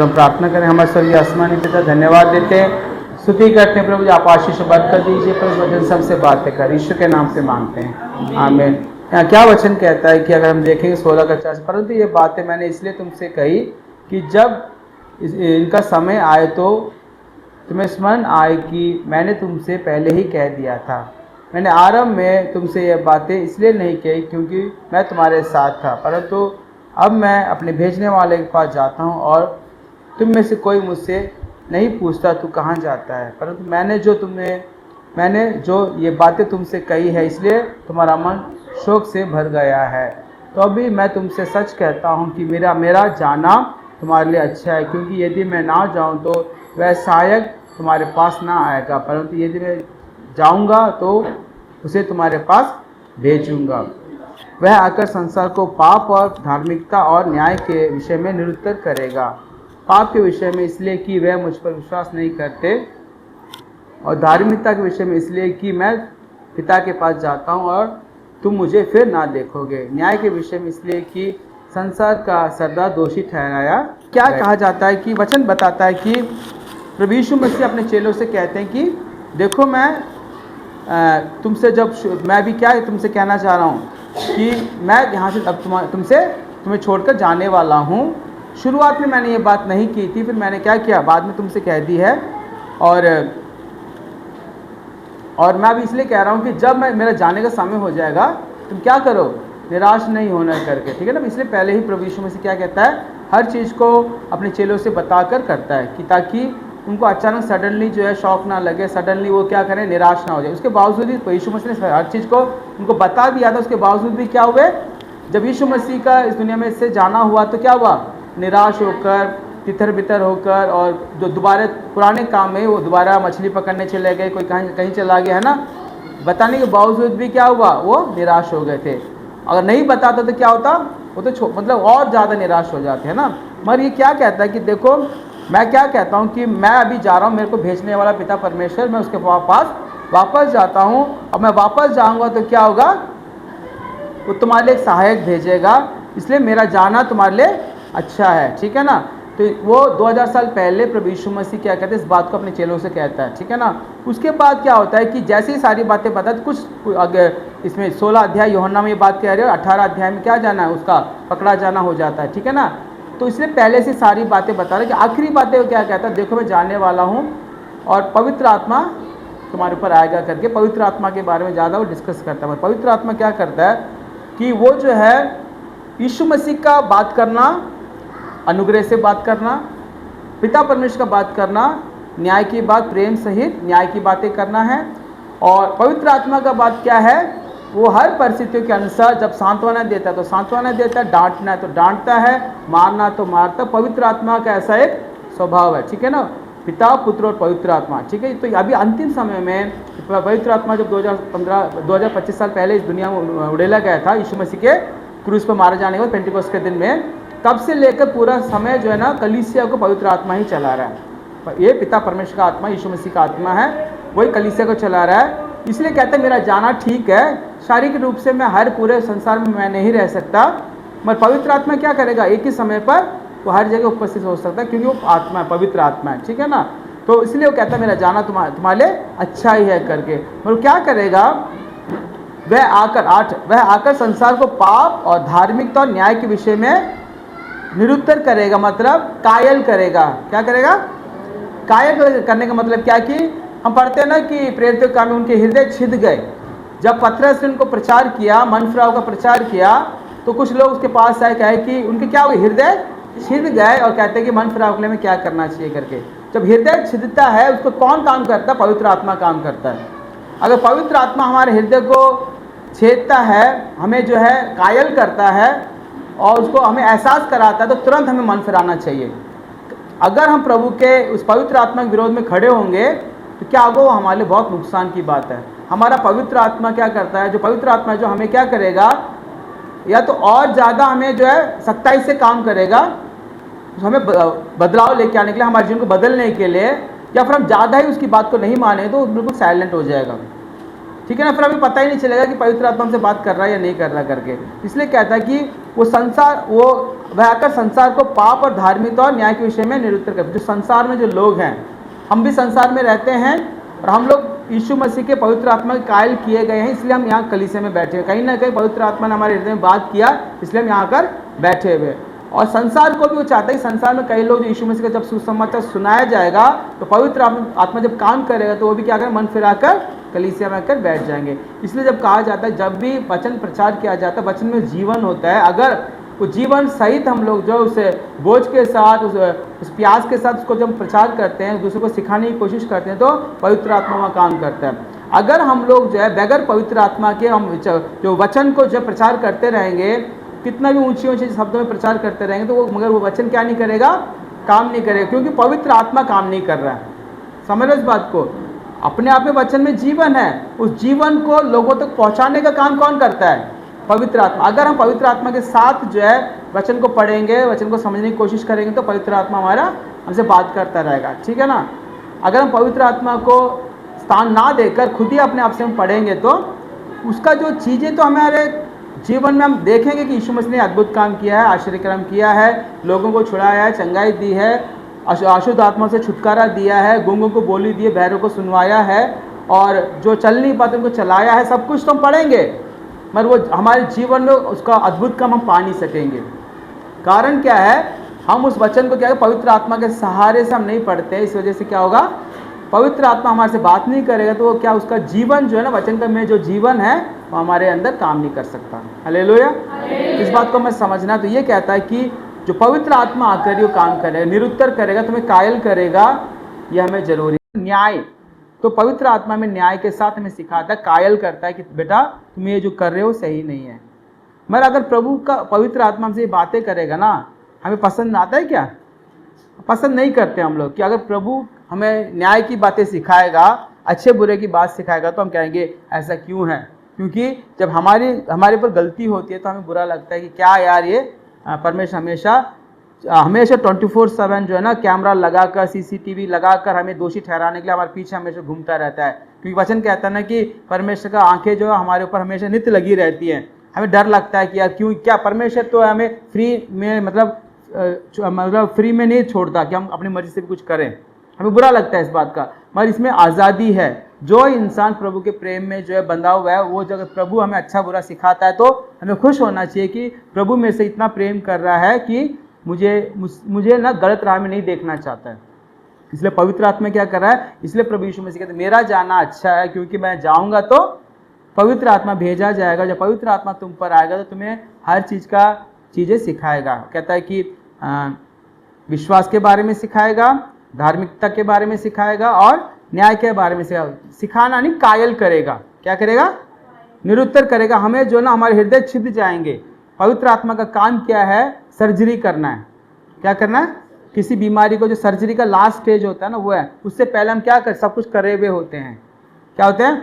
तो हम प्रार्थना करें। हमारे स्वर्गीय आसमानी पिता, धन्यवाद देते हैं, स्तुति करते हैं प्रभु जी, आप आशीष बरकत दीजिए प्रभु, वचन सबसे बातें कर ईश्वर के नाम से मांगते हैं, आमीन। यहाँ क्या वचन कहता है कि अगर हम देखेंगे 16 का 4, परंतु ये बातें मैंने इसलिए तुमसे कही कि जब इनका समय आए तो तुम्हें स्मरण आए कि मैंने तुमसे पहले ही कह दिया था। मैंने आरंभ में तुमसे ये बातें इसलिए नहीं कही क्योंकि मैं तुम्हारे साथ था, परंतु अब मैं अपने भेजने वाले के पास जाता हूँ और तुम में से कोई मुझसे नहीं पूछता तू कहाँ जाता है, परंतु मैंने जो ये बातें तुमसे कही है इसलिए तुम्हारा मन शोक से भर गया है। तो अभी मैं तुमसे सच कहता हूँ कि मेरा जाना तुम्हारे लिए अच्छा है, क्योंकि यदि मैं ना जाऊँ तो वह सहायक तुम्हारे पास ना आएगा, परंतु यदि मैं जाऊँगा तो उसे तुम्हारे पास भेजूँगा। वह आकर संसार को पाप और धार्मिकता और न्याय के विषय में निरुत्तर करेगा। पाप के विषय में इसलिए कि वह मुझ पर विश्वास नहीं करते, और धार्मिकता के विषय में इसलिए कि मैं पिता के पास जाता हूँ और तुम मुझे फिर ना देखोगे। न्याय के विषय में इसलिए कि संसार का सरदार दोषी ठहराया। क्या कहा जाता है कि वचन बताता है कि प्रभु यीशु मसीह अपने चेलों से कहते हैं कि देखो मैं तुमसे मैं भी क्या तुमसे कहना चाह रहा हूँ कि मैं यहाँ से अब तुम्हें छोड़कर जाने वाला हूँ। शुरुआत में मैंने ये बात नहीं की थी, फिर मैंने क्या किया, बाद में तुमसे कह दी है। और मैं अभी इसलिए कह रहा हूँ कि जब मेरा जाने का समय हो जाएगा तुम क्या करो, निराश नहीं होना करके, ठीक है ना। इसलिए पहले ही प्रभु यीशु मसीह क्या कहता है, हर चीज़ को अपने चेलों से बताकर करता है कि ताकि उनको अचानक सडनली जो है शौक ना लगे, सडनली वो क्या करें, निराश ना हो जाए। उसके बावजूद भी यीशु मसीह ने हर चीज़ को उनको बता दिया था, उसके बावजूद भी क्या हुए, जब यीशु मसीह का इस दुनिया में से जाना हुआ तो क्या हुआ, निराश होकर, तितर बितर होकर, और जो दोबारा पुराने काम में वो दोबारा मछली पकड़ने चले गए, कोई कहीं चला गया, है ना। बताने के बावजूद भी क्या हुआ, वो निराश हो गए थे। अगर नहीं बताता तो क्या होता, वो तो मतलब और ज़्यादा निराश हो जाते हैं ना। मगर ये क्या कहता है कि देखो मैं क्या कहता हूँ कि मैं अभी जा रहा हूँ, मेरे को भेजने वाला पिता परमेश्वर, मैं उसके पास वापस जाता हूँ, और मैं वापस जाऊँगा तो क्या होगा, वो तुम्हारे लिए एक सहायक भेजेगा, इसलिए मेरा जाना तुम्हारे लिए अच्छा है, ठीक है ना। तो वो 2000 साल पहले प्रभु यीशु मसीह क्या कहते हैं, इस बात को अपने चेलों से कहता है, ठीक है ना। उसके बाद क्या होता है कि जैसे ही सारी बातें बता, कुछ अगर इसमें 16 अध्याय यूहन्ना में ये बात कह रहे हो, 18 अध्याय में क्या जाना है, उसका पकड़ा जाना हो जाता है, ठीक है ना। तो इसलिए पहले से सारी बातें बता रहे कि आखिरी बातें वो क्या कहता है, देखो मैं जाने वाला हूँ और पवित्र आत्मा तुम्हारे ऊपर आएगा करके। पवित्र आत्मा के बारे में ज़्यादा वो डिस्कस करता है। पवित्र आत्मा क्या करता है कि वो जो है यीशु मसीह का बात करना, अनुग्रह से बात करना, पिता परमेश्वर का बात करना, न्याय की बात, प्रेम सहित न्याय की बातें करना है। और पवित्र आत्मा का बात क्या है, वो हर परिस्थितियों के अनुसार जब सांत्वना देता है तो सांत्वना देता है, डांटना है तो डांटता है, मारना तो मारता। पवित्र आत्मा का ऐसा एक स्वभाव है, ठीक है ना, पिता, पुत्र और पवित्र आत्मा, ठीक है। तो अभी अंतिम समय में पवित्र आत्मा जब 2025 साल पहले इस दुनिया में उड़ेला गया था, यीशु मसीह के क्रूस पर मारे जाने के बाद पेंटिकोस्ट के दिन में, तब से लेकर पूरा समय जो है ना, कलीसिया को पवित्र आत्मा ही चला रहा है। ये पिता परमेश्वर का आत्मा, यीशु मसीह का आत्मा है, वही कलीसिया को चला रहा है। इसलिए कहते हैं मेरा जाना ठीक है, शारीरिक रूप से मैं हर पूरे संसार में मैं नहीं रह सकता, मगर पवित्र आत्मा क्या करेगा, एक ही समय पर वो हर जगह उपस्थित हो सकता है, क्योंकि वो आत्मा है, पवित्र आत्मा है, ठीक है ना। तो इसलिए वो कहता है मेरा जाना तुम्हारे लिए अच्छा ही है करके। और क्या करेगा, वह आकर संसार को पाप और धार्मिकता और न्याय के विषय में निरुत्तर करेगा, मतलब कायल करेगा। क्या करेगा, कायल करने का मतलब क्या कि हम पढ़ते हैं ना कि प्रेरितों के काम में उनके हृदय छिद गए। जब पतरस ने उनको प्रचार किया, मन फिराव का प्रचार किया, तो कुछ लोग उसके पास आए, कहे कि उनके क्या हुए, हृदय छिद गए, और कहते हैं कि मन फिराव के लिए में क्या करना चाहिए करके। जब हृदय छिदता है उसको कौन काम करता है, पवित्र आत्मा काम करता है। अगर पवित्र आत्मा हमारे हृदय को छेदता है, हमें जो है कायल करता है और उसको हमें एहसास कराता है, तो तुरंत हमें मन फिराना चाहिए। अगर हम प्रभु के उस पवित्र आत्मा के विरोध में खड़े होंगे तो क्या होगा, वो हमारे लिए बहुत नुकसान की बात है। हमारा पवित्र आत्मा क्या करता है, जो पवित्र आत्मा जो हमें क्या करेगा, या तो और ज़्यादा हमें जो है सख्ताई से काम करेगा, हमें बदलाव लेके आने के लिए, हमारे जीवन को बदलने के लिए, या फिर हम ज़्यादा ही उसकी बात को नहीं माने तो बिल्कुल साइलेंट हो जाएगा, ठीक है ना। फिर हमें पता ही नहीं चलेगा कि पवित्र आत्मा हमसे बात कर रहा है या नहीं कर रहा करके। इसलिए कहता है कि वह आकर संसार को पाप और धार्मिकता और न्याय के विषय में निरुत्तर करते। जो संसार में जो लोग हैं, हम भी संसार में रहते हैं और हम लोग यीशु मसीह के पवित्र आत्मा के कायल किए गए हैं, इसलिए हम यहाँ कलीसिया में बैठे हैं। कहीं ना कहीं पवित्र आत्मा ने हमारे हृदय में बात किया, इसलिए हम यहाँ आकर बैठे हुए। और संसार को भी वो चाहता है कि संसार में कई लोग यीशु मसीह का जब सुसमाचार सुनाया जाएगा तो पवित्र आत्मा जब काम करेगा तो वो भी क्या करें, मन फिराकर कलीसिया में आकर बैठ जाएंगे। इसलिए जब कहा जाता है, जब भी वचन प्रचार किया जाता है, वचन में जीवन होता है। अगर वो जीवन सहित हम लोग जो उसे बोझ के साथ, उस प्यास के साथ उसको जब प्रचार करते हैं, दूसरे को सिखाने की कोशिश करते हैं, तो पवित्र आत्मा वहाँ काम करता है। अगर हम लोग जो है बगैर पवित्र आत्मा के हम जो वचन को जब प्रचार करते रहेंगे, कितना भी ऊंची ऊंची शब्दों में प्रचार करते रहेंगे, तो मगर वो वचन क्या नहीं करेगा, काम नहीं करेगा, क्योंकि पवित्र आत्मा काम नहीं कर रहा है। समझ लो इस बात को। अपने आप में वचन में जीवन है, उस जीवन को लोगों तक पहुंचाने का काम कौन करता है, पवित्र आत्मा। अगर हम पवित्र आत्मा के साथ जो है वचन को पढ़ेंगे, वचन को समझने की कोशिश करेंगे, तो पवित्र आत्मा हमारा हमसे बात करता रहेगा, ठीक है ना। अगर हम पवित्र आत्मा को स्थान ना देकर खुद ही अपने आप से हम पढ़ेंगे, तो उसका जो चीज़ें तो हमारे जीवन में हम देखेंगे कि यीशु मसीह ने अद्भुत काम किया है, आश्चर्यक्रम किया है, लोगों को छुड़ाया है, चंगाई दी है, अशुद्ध आत्मा से छुटकारा दिया है, गूंगों को बोली दी है, बहरों को सुनवाया है, और जो चल नहीं पाते उनको चलाया है। सब कुछ तो हम पढ़ेंगे, मगर वो हमारे जीवन में उसका अद्भुत काम हम पा नहीं सकेंगे। कारण क्या है, हम उस वचन को क्या है, पवित्र आत्मा के सहारे से हम नहीं पढ़ते। इस वजह से क्या होगा, पवित्र आत्मा हमारे से बात नहीं करेगा, तो वो क्या, उसका जीवन जो है ना, वचन का में जो जीवन है वो हमारे अंदर काम नहीं कर सकता। हालेलुया। इस बात को हमें समझना। तो ये कहता है कि जो पवित्र आत्मा आकर ये काम करेगा, निरुत्तर करेगा, तुम्हें कायल करेगा, ये हमें जरूरी है। न्याय, तो पवित्र आत्मा में न्याय के साथ हमें सिखाता है, कायल करता है कि बेटा तुम ये जो कर रहे हो सही नहीं है। मगर अगर प्रभु का पवित्र आत्मा हमसे ये बातें करेगा ना, हमें पसंद आता है क्या, पसंद नहीं करते हम लोग। कि अगर प्रभु हमें न्याय की बातें सिखाएगा, अच्छे बुरे की बात सिखाएगा, तो हम कहेंगे ऐसा क्यों है। क्योंकि जब हमारे पर गलती होती है तो हमें बुरा लगता है कि क्या यार, ये परमेश्वर हमेशा 24/7 जो है ना कैमरा लगाकर, CCTV लगाकर हमें दोषी ठहराने के लिए हमारे पीछे हमेशा घूमता रहता है। क्योंकि वचन कहता है ना कि परमेश्वर का आंखें जो है हमारे ऊपर हमेशा नित्य लगी रहती हैं। हमें डर लगता है कि यार क्यों, क्या परमेश्वर तो हमें फ्री में मतलब फ्री में नहीं छोड़ता कि हम अपनी मर्जी से भी कुछ करें। हमें बुरा लगता है इस बात का, मगर इसमें आज़ादी है। जो इंसान प्रभु के प्रेम में जो है बंधा हुआ है, वो जब प्रभु हमें अच्छा बुरा सिखाता है तो हमें खुश होना चाहिए कि प्रभु मेरे से इतना प्रेम कर रहा है कि मुझे ना गलत राह में नहीं देखना चाहता है। इसलिए पवित्र आत्मा क्या कर रहा है, इसलिए प्रभु यीशु मसीह कहते हैं मेरा जाना अच्छा है, क्योंकि मैं जाऊंगा तो पवित्र आत्मा भेजा जाएगा। जब पवित्र आत्मा तुम पर आएगा तो तुम्हें हर चीज़ें सिखाएगा। कहता है कि विश्वास के बारे में सिखाएगा, धार्मिकता के बारे में सिखाएगा, और न्याय के बारे में सिखाना नहीं, कायल करेगा। क्या करेगा, निरुत्तर करेगा। हमें जो ना हमारे हृदय छिद जाएंगे। पवित्र आत्मा का काम क्या है, सर्जरी करना है। क्या करना है, किसी बीमारी को, जो सर्जरी का लास्ट स्टेज होता है ना, वो है। उससे पहले हम क्या कर, सब कुछ करे हुए होते हैं। क्या होते हैं,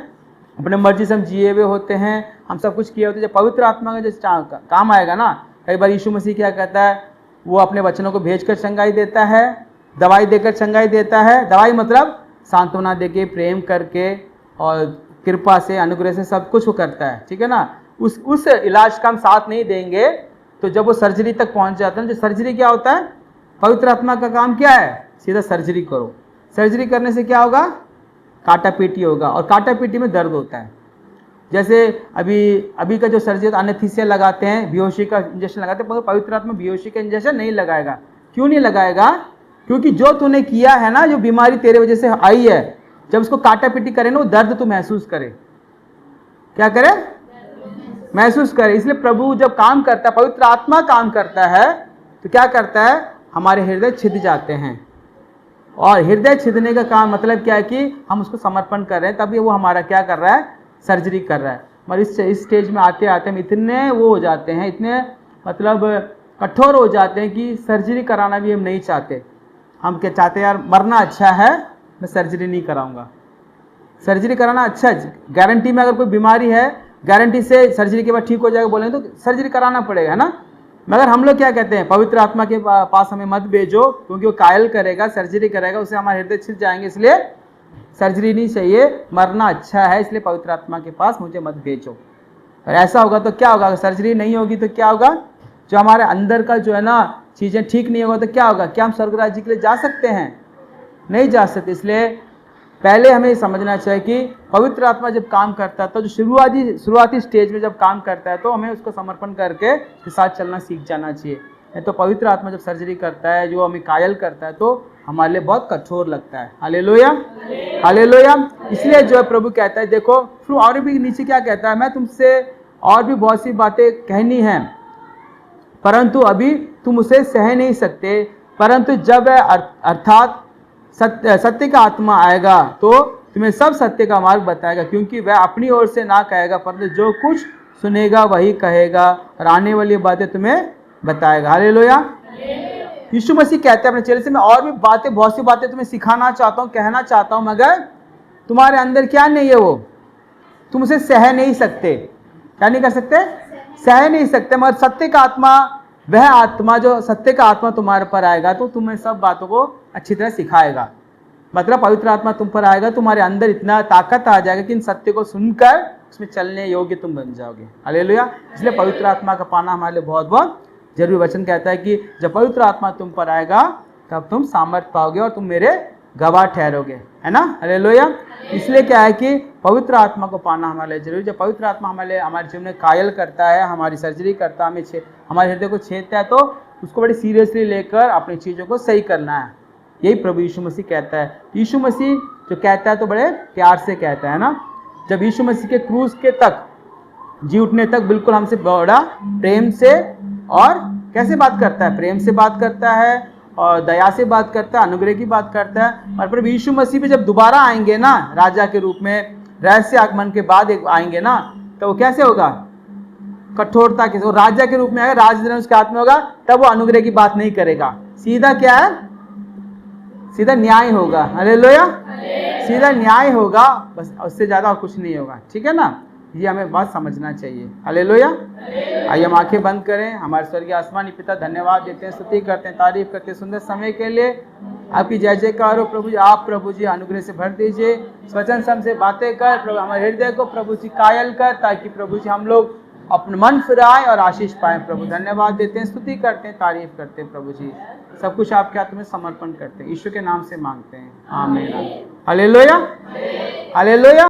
अपने मर्जी से हम जिए हुए होते हैं, हम सब कुछ किए होते हैं। जब पवित्र आत्मा का जो काम आएगा ना, कई बार यीशु मसीह क्या कहता है, वो अपने वचनों को भेजकर चंगाई देता है, दवाई देकर चंगाई देता है। दवाई मतलब सांत्वना देके, प्रेम करके और कृपा से, अनुग्रह से सब कुछ वो करता है, ठीक है ना। उस इलाज का हम साथ नहीं देंगे तो जब वो सर्जरी तक पहुंच जाता है, जो सर्जरी क्या होता है, पवित्र आत्मा का काम क्या है, सीधा सर्जरी करो। सर्जरी करने से क्या होगा, काटा पीटी होगा, और काटा पीटी में दर्द होता है। जैसे अभी का जो सर्जरी एनेस्थीसिया लगाते हैं, बेहोशी का इंजेक्शन लगाते हैं, पवित्र आत्मा बेहोशी का इंजेक्शन नहीं लगाएगा। क्यों नहीं लगाएगा, क्योंकि जो तूने किया है ना, जो बीमारी तेरे वजह से आई है, जब उसको काटा पीटी करे ना, वो दर्द तू महसूस करे। क्या करे, महसूस करे। इसलिए प्रभु जब काम करता है, पवित्र आत्मा काम करता है, तो क्या करता है, हमारे हृदय छिद जाते हैं। और हृदय छिदने का काम मतलब क्या है कि हम उसको समर्पण कर रहे हैं, तभी वो हमारा क्या कर रहा है, सर्जरी कर रहा है। मगर इस स्टेज में आते आते हम इतने वो हो जाते हैं, इतने मतलब कठोर हो जाते हैं कि सर्जरी कराना भी हम नहीं चाहते। हम क्या चाहते हैं, यार मरना अच्छा है, मैं सर्जरी नहीं कराऊंगा। सर्जरी कराना अच्छा है, गारंटी में अगर कोई बीमारी है, गारंटी से सर्जरी के बाद ठीक हो जाएगा बोलेंगे तो सर्जरी कराना पड़ेगा, है ना। मगर हम लोग क्या कहते हैं, पवित्र आत्मा के पास हमें मत भेजो, क्योंकि वो कायल करेगा, सर्जरी करेगा, उससे हमारे हृदय छिद जाएंगे, इसलिए सर्जरी नहीं चाहिए, मरना अच्छा है, इसलिए पवित्र आत्मा के पास मुझे मत भेजो। और ऐसा होगा तो क्या होगा, अगर सर्जरी नहीं होगी तो क्या होगा, जो हमारे अंदर का जो है ना चीज़ें ठीक नहीं होगा तो क्या होगा, क्या हम स्वर्ग राज्य के लिए जा सकते हैं? नहीं जा सकते। इसलिए पहले हमें समझना चाहिए कि पवित्र आत्मा जब काम करता है तो जो शुरुआती स्टेज में जब काम करता है तो हमें उसको समर्पण करके उसके साथ चलना सीख जाना चाहिए। नहीं तो पवित्र आत्मा जब सर्जरी करता है, जो हमें कायल करता है, तो हमारे लिए बहुत कठोर लगता है। Hallelujah, hallelujah. इसलिए जो है प्रभु कहता है, देखो फिर और भी नीचे क्या कहता है, मैं तुमसे और भी बहुत सी बातें कहनी हैं, परंतु अभी तुम उसे सह नहीं सकते, परंतु जब अर्थात सत्य का आत्मा आएगा तो तुम्हें सब सत्य का मार्ग बताएगा, क्योंकि वह अपनी ओर से ना कहेगा, परंतु जो कुछ सुनेगा वही कहेगा और आने वाली बातें तुम्हें बताएगा। हालेलुया। यीशु मसीह कहते हैं अपने चेले से, मैं और भी बातें, बहुत सी बातें तुम्हें सिखाना चाहता हूँ, कहना चाहता हूँ, मगर तुम्हारे अंदर क्या नहीं है, वो तुम उसे सह नहीं सकते। क्या नहीं कर सकते? सह नहीं सकते। मगर सत्य का आत्मा, वह आत्मा जो सत्य का आत्मा तुम्हारे पर आएगा तो तुम्हें सब बातों को अच्छी तरह सिखाएगा। मतलब पवित्र आत्मा तुम पर आएगा, तुम्हारे अंदर इतना ताकत आ जाएगा कि इन सत्य को सुनकर उसमें चलने योग्य तुम बन जाओगे। हालेलुया। इसलिए पवित्र आत्मा का पाना हमारे लिए बहुत बहुत जरूरी। वचन कहता है कि जब पवित्र आत्मा तुम पर आएगा तब तुम सामर्थ पाओगे और तुम मेरे गवाह ठहरोगे, है ना। हालेलुया। इसलिए क्या है कि पवित्र आत्मा को पाना हमारे लिए जरूरी। जब पवित्र आत्मा हमारे जीवन में कायल करता है, हमारी सर्जरी करता है, हमें हमारे हृदय को छेदता है, तो उसको बड़ी सीरियसली लेकर अपनी चीज़ों को सही करना है। यही प्रभु यीशु मसीह कहता है। यीशु मसीह जो कहता है तो बड़े प्यार से कहता है ना। जब यीशु मसीह के क्रूस के तक, जी उठने तक बिल्कुल हमसे बड़ा प्रेम से और कैसे बात करता है, प्रेम से बात करता है और दया से बात करता है, अनुग्रह की बात करता है। और प्रभु यीशु मसीह भी जब दोबारा आएंगे ना राजा के रूप में, रहस्य आगमन के बाद एक आएंगे ना, तो वो कैसे होगा, कठोरता के, वो राजा के रूप में आएगा, राजधर्म उसके हाथ में होगा, तब वो अनुग्रह की बात नहीं करेगा। सीधा क्या है, सीधा न्याय होगा। हालेलुया। सीधा न्याय होगा, बस, उससे ज्यादा और कुछ नहीं होगा। ठीक है ना, ये हमें बात समझना चाहिए। हालेलुया। आइए हम आंखें बंद करें। हमारे स्वर्गीय आसमानी पिता, धन्यवाद देते हैं, स्तुति करते हैं, तारीफ करते हैं सुंदर समय के लिए। आपकी जय जयकार हो प्रभु जी। आप प्रभु जी अनुग्रह से भर दीजिए, वचन से हमसे बातें कर प्रभु, हमारे हृदय को प्रभु जी कायल कर, ताकि प्रभु जी हम लोग अपने मन फिराए और आशीष पाए। प्रभु धन्यवाद देते हैं, स्तुति करते हैं, तारीफ करते हैं प्रभु जी। सब कुछ आपके हाथ में समर्पण करते हैं, ईश्वर के नाम से मांगते हैं, आमीन। Hallelujah, hallelujah.